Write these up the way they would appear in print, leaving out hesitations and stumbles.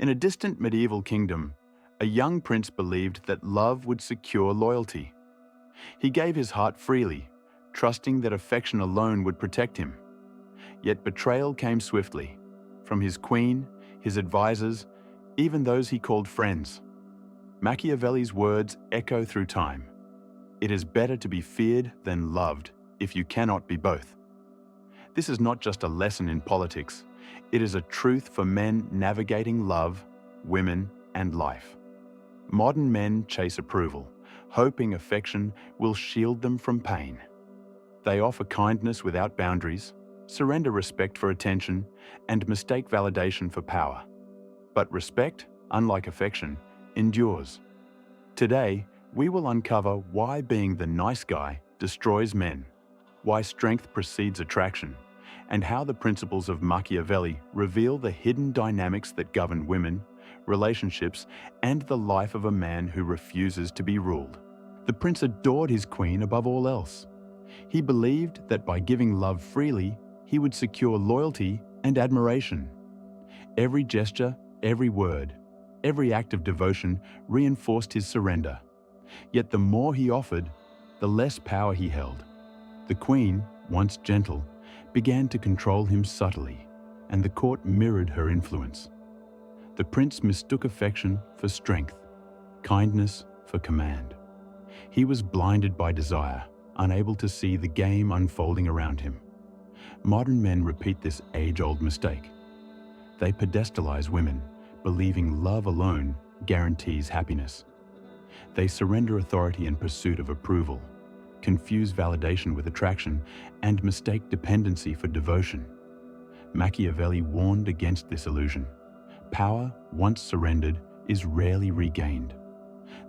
In a distant medieval kingdom, a young prince believed that love would secure loyalty. He gave his heart freely, trusting that affection alone would protect him. Yet betrayal came swiftly, from his queen, his advisors, even those he called friends. Machiavelli's words echo through time. It is better to be feared than loved if you cannot be both. This is not just a lesson in politics. It is a truth for men navigating love, women, and life. Modern men chase approval, hoping affection will shield them from pain. They offer kindness without boundaries, surrender respect for attention, and mistake validation for power. But respect, unlike affection, endures. Today, we will uncover why being the nice guy destroys men, why strength precedes attraction, and how the principles of Machiavelli reveal the hidden dynamics that govern women, relationships, and the life of a man who refuses to be ruled. The prince adored his queen above all else. He believed that by giving love freely, he would secure loyalty and admiration. Every gesture, every word, every act of devotion reinforced his surrender. Yet the more he offered, the less power he held. The queen, once gentle, began to control him subtly, and the court mirrored her influence. The prince mistook affection for strength, kindness for command. He was blinded by desire, unable to see the game unfolding around him. Modern men repeat this age-old mistake. They pedestalize women, believing love alone guarantees happiness. They surrender authority in pursuit of approval, confuse validation with attraction, and mistake dependency for devotion. Machiavelli warned against this illusion. Power, once surrendered, is rarely regained.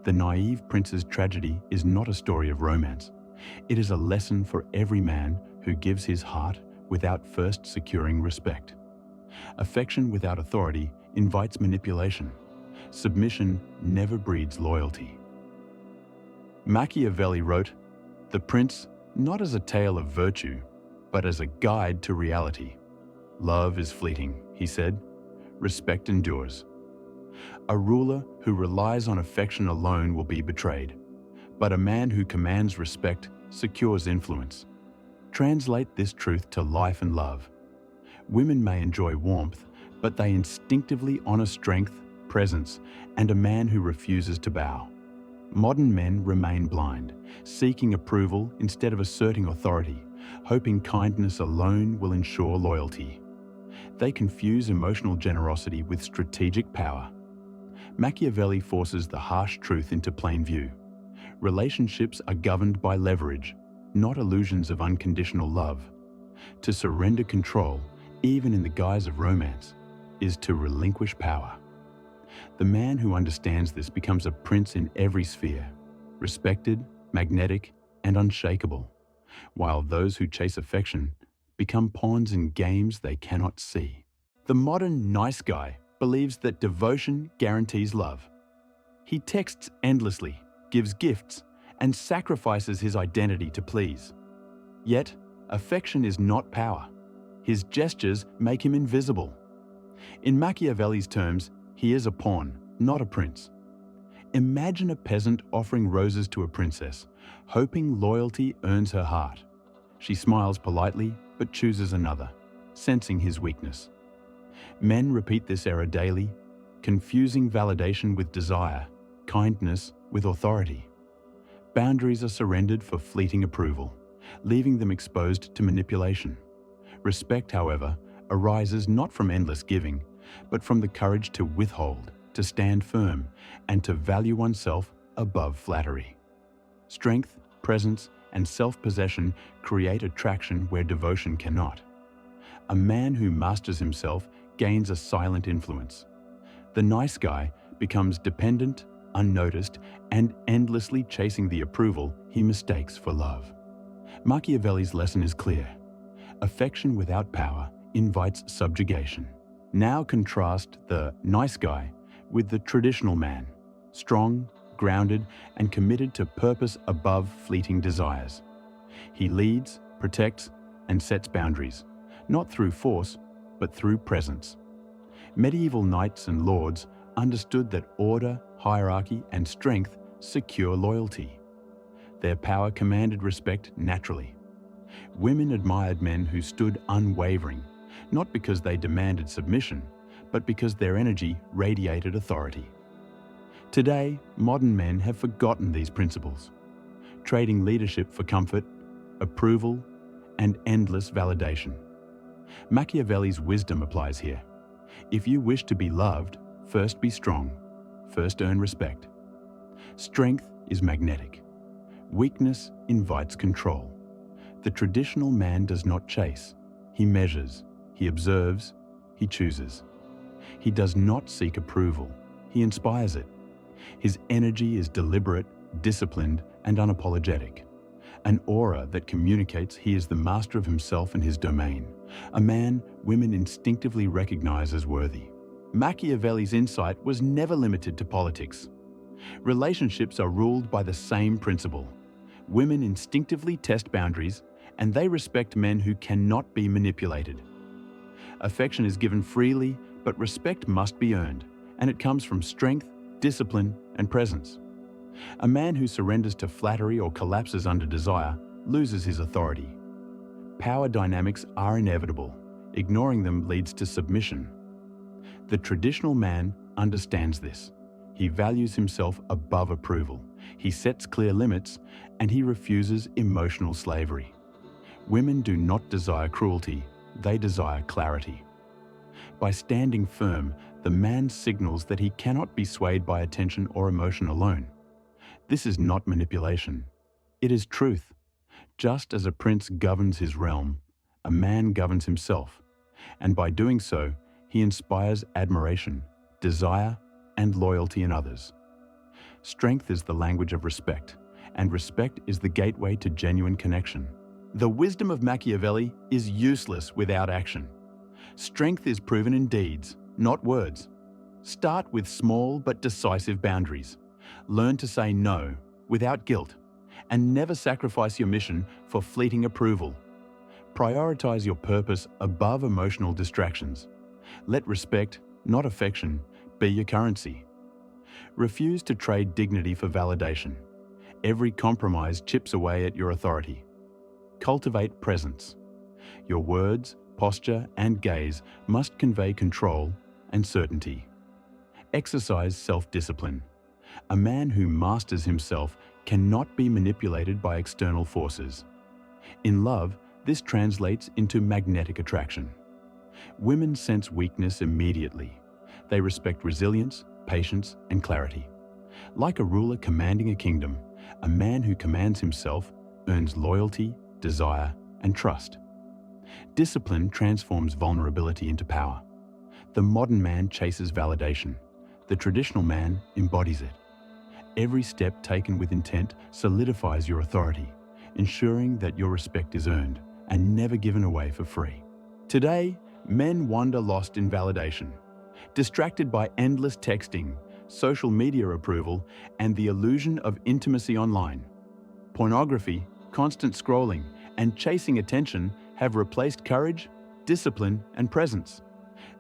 The naive prince's tragedy is not a story of romance. It is a lesson for every man who gives his heart without first securing respect. Affection without authority invites manipulation. Submission never breeds loyalty. Machiavelli wrote, "The prince, not as a tale of virtue, but as a guide to reality. Love is fleeting," he said. "Respect endures. A ruler who relies on affection alone will be betrayed, but a man who commands respect secures influence." Translate this truth to life and love. Women may enjoy warmth, but they instinctively honor strength, presence, and a man who refuses to bow. Modern men remain blind, seeking approval instead of asserting authority, hoping kindness alone will ensure loyalty. They confuse emotional generosity with strategic power. Machiavelli forces the harsh truth into plain view. Relationships are governed by leverage, not illusions of unconditional love. To surrender control, even in the guise of romance, is to relinquish power. The man who understands this becomes a prince in every sphere, respected, magnetic, and unshakable, while those who chase affection become pawns in games they cannot see. The modern nice guy believes that devotion guarantees love. He texts endlessly, gives gifts, and sacrifices his identity to please. Yet, affection is not power. His gestures make him invisible. In Machiavelli's terms, he is a pawn, not a prince. Imagine a peasant offering roses to a princess, hoping loyalty earns her heart. She smiles politely, but chooses another, sensing his weakness. Men repeat this error daily, confusing validation with desire, kindness with authority. Boundaries are surrendered for fleeting approval, leaving them exposed to manipulation. Respect, however, arises not from endless giving, but from the courage to withhold, to stand firm, and to value oneself above flattery. Strength, presence, and self-possession create attraction where devotion cannot. A man who masters himself gains a silent influence. The nice guy becomes dependent, unnoticed, and endlessly chasing the approval he mistakes for love. Machiavelli's lesson is clear. Affection without power invites subjugation. Now contrast the nice guy with the traditional man, strong, grounded, and committed to purpose above fleeting desires. He leads, protects, and sets boundaries, not through force, but through presence. Medieval knights and lords understood that order, hierarchy, and strength secure loyalty. Their power commanded respect naturally. Women admired men who stood unwavering, not because they demanded submission, but because their energy radiated authority. Today, modern men have forgotten these principles, trading leadership for comfort, approval, and endless validation. Machiavelli's wisdom applies here. If you wish to be loved, first be strong, first earn respect. Strength is magnetic. Weakness invites control. The traditional man does not chase. He measures, he observes, he chooses. He does not seek approval. He inspires it. His energy is deliberate, disciplined, and unapologetic. An aura that communicates he is the master of himself and his domain, a man women instinctively recognize as worthy. Machiavelli's insight was never limited to politics. Relationships are ruled by the same principle. Women instinctively test boundaries, and they respect men who cannot be manipulated. Affection is given freely, but respect must be earned, and it comes from strength, discipline, and presence. A man who surrenders to flattery or collapses under desire loses his authority. Power dynamics are inevitable. Ignoring them leads to submission. The traditional man understands this. He values himself above approval. He sets clear limits, and he refuses emotional slavery. Women do not desire cruelty, they desire clarity. By standing firm, the man signals that he cannot be swayed by attention or emotion alone. This is not manipulation. It is truth. Just as a prince governs his realm, a man governs himself, and by doing so, he inspires admiration, desire, and loyalty in others. Strength is the language of respect, and respect is the gateway to genuine connection. The wisdom of Machiavelli is useless without action. Strength is proven in deeds, not words. Start with small but decisive boundaries. Learn to say no without guilt, and never sacrifice your mission for fleeting approval. Prioritize your purpose above emotional distractions. Let respect, not affection, be your currency. Refuse to trade dignity for validation. Every compromise chips away at your authority. Cultivate presence. Your words, posture, and gaze must convey control and certainty. Exercise self-discipline. A man who masters himself cannot be manipulated by external forces. In love, this translates into magnetic attraction. Women sense weakness immediately. They respect resilience, patience, and clarity. Like a ruler commanding a kingdom, a man who commands himself earns loyalty, desire, and trust. Discipline transforms vulnerability into power. The modern man chases validation. The traditional man embodies it. Every step taken with intent solidifies your authority, ensuring that your respect is earned and never given away for free. Today, men wander lost in validation, distracted by endless texting, social media approval, and the illusion of intimacy online. Pornography, constant scrolling, and chasing attention have replaced courage, discipline, and presence.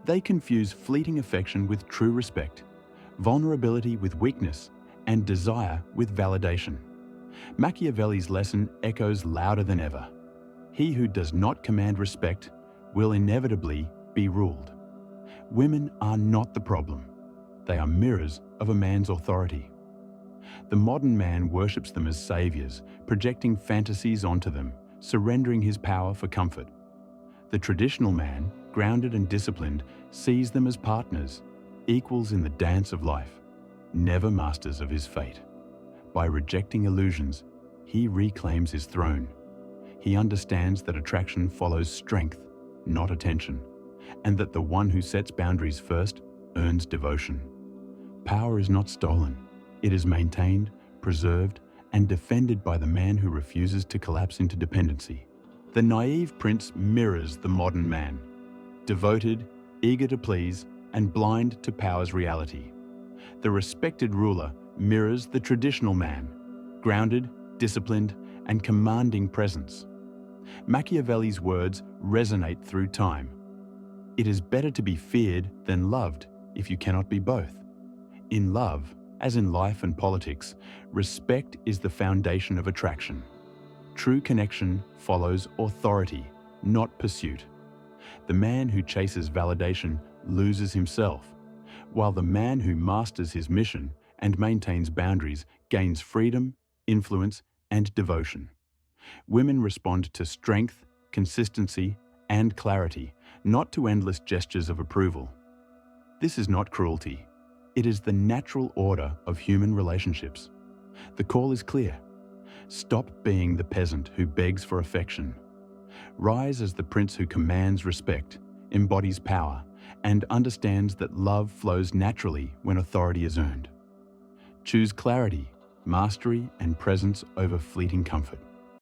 They confuse fleeting affection with true respect, vulnerability with weakness, and desire with validation. Machiavelli's lesson echoes louder than ever. He who does not command respect will inevitably be ruled. Women are not the problem. They are mirrors of a man's authority. The modern man worships them as saviors, projecting fantasies onto them, surrendering his power for comfort. The traditional man, grounded and disciplined, sees them as partners, equals in the dance of life, never masters of his fate. By rejecting illusions, he reclaims his throne. He understands that attraction follows strength, not attention, and that the one who sets boundaries first earns devotion. Power is not stolen. It is maintained, preserved, and defended by the man who refuses to collapse into dependency. The naive prince mirrors the modern man, devoted, eager to please, and blind to power's reality. The respected ruler mirrors the traditional man, grounded, disciplined, and commanding presence. Machiavelli's words resonate through time. It is better to be feared than loved if you cannot be both. In love, as in life and politics, respect is the foundation of attraction. True connection follows authority, not pursuit. The man who chases validation loses himself, while the man who masters his mission and maintains boundaries gains freedom, influence, and devotion. Women respond to strength, consistency, and clarity, not to endless gestures of approval. This is not cruelty. It is the natural order of human relationships. The call is clear. Stop being the peasant who begs for affection. Rise as the prince who commands respect, embodies power, and understands that love flows naturally when authority is earned. Choose clarity, mastery, and presence over fleeting comfort.